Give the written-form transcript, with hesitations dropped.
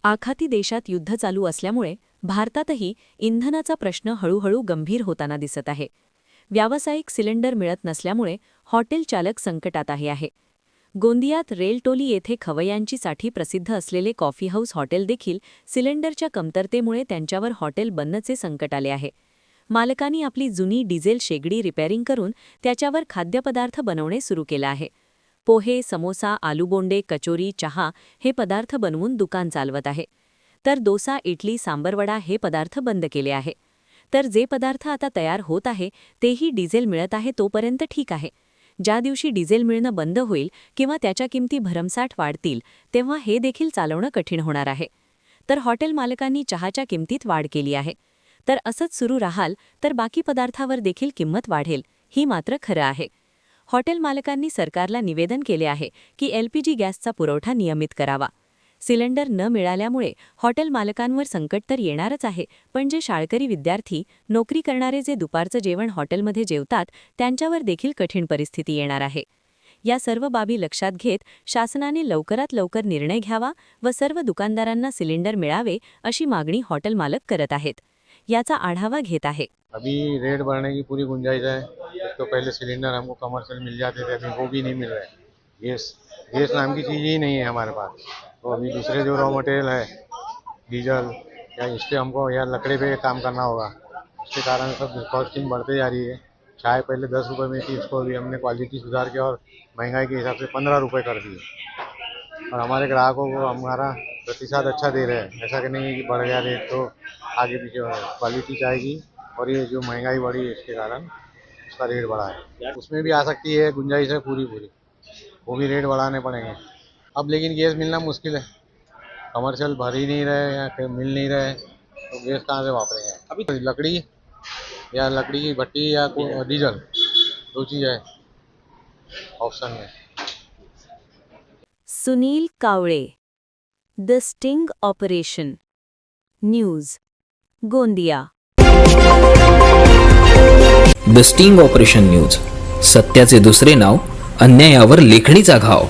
आखाती देशात युद्ध चालू असल्यामुळे भारतातही इंधनाचा प्रश्न हळूहळू गंभीर होताना दिसत आहे. व्यावसायिक सिलेंडर मिळत नसल्यामुळे हॉटेल चालक संकटात आहे. गोंदियात रेलटोली येथे खवय्यांची साठी प्रसिद्ध असलेले कॉफी हाऊस हॉटेल देखील सिलेंडरच्या कमतरतेमुळे त्यांच्यावर हॉटेल बंदचे संकट आले आहे. मालकांनी आपली जुनी डिझेल शेगडी रिपेअरिंग करून त्याच्यावर खाद्यपदार्थ बनवणे सुरू केलं आहे. पोहे, समोसा, आलूबोंडे, कचोरी, चहा हे पदार्थ बनवून दुकान चालवत आहे. तर डोसा, इडली, सांबरवडा हे पदार्थ बंद केले आहे. तर जे पदार्थ आता तयार होत आहे तेही डिझेल मिळत आहे तोपर्यंत ठीक आहे. ज्या दिवशी डिझेल मिळणं बंद होईल किंवा त्याच्या किमती भरमसाठ वाढतील तेव्हा हे देखील चालवणं कठीण होणार आहे. तर हॉटेल मालकांनी चहाच्या किमतीत वाढ केली आहे. तर असंच सुरू राहाल तर बाकी पदार्थावर देखील किंमत वाढेल, ही मात्र खरं आहे. हॉटेल मालकांनी सरकारला निवेदन केले आहे की LPG गॅसचा पुरवठा नियमित करावा. सिलेंडर न मिळाल्यामुळे हॉटेल मालकांवर संकट तर येणारच आहे, पण जे शाळकरी विद्यार्थी, नोकरी करणारे जे दुपारचं जेवण हॉटेलमध्ये जेवतात त्यांच्यावर देखील कठीण परिस्थिती येणार आहे. या सर्व बाबी लक्षात घेत शासनाने लवकरात लवकर निर्णय घ्यावा व सर्व दुकानदारांना सिलेंडर मिळावे अशी मागणी हॉटेल मालक करत आहेत. याचा आढावा घेत आहे. अभी रेट बढ़ने की पूरी गुंजाइश है। एक तो पहले सिलेंडर हमको कमर्शियल मिल जाते थे, अभी वो भी नहीं मिल रहे। गैस नाम की चीज़ ही नहीं है हमारे पास। तो अभी दूसरे जो रॉ मटेरियल है, डीजल या इस पर हमको या लकड़ी पे काम करना होगा। इसके कारण सब कॉस्टिंग बढ़ते जा रही है। चाय पहले 10 रुपये में थी, इसको अभी हमने क्वालिटी सुधार के और महंगाई के हिसाब से 15 रुपये कर दिए। और हमारे ग्राहकों को हमारा प्रतिशत अच्छा दे रहे हैं। ऐसा कि नहीं कि बढ़ गया रेट तो आगे पीछे हो रहा है। क्वालिटी चाय की और ये जो महंगाई बढ़ी है इसके कारण उसका रेट बढ़ा है। उसमें भी आ सकती है, गुंजाइश है पूरी, वो भी रेट बढ़ाने पड़ेंगे। अब लेकिन गैस मिलना मुश्किल है, कमर्शियल भर ही नहीं रहे या फिर मिल नहीं रहे, तो गैस कहाँ से वापरेंगे। अभी लकड़ी की भट्टी या डीजल, दो चीज़ है ऑप्शन में। Sunil Kawale, the sting operation news, Gondia. The sting operation news, सत्याचे दुसरे नाव, अन्यायावर लेखणीचा घाव.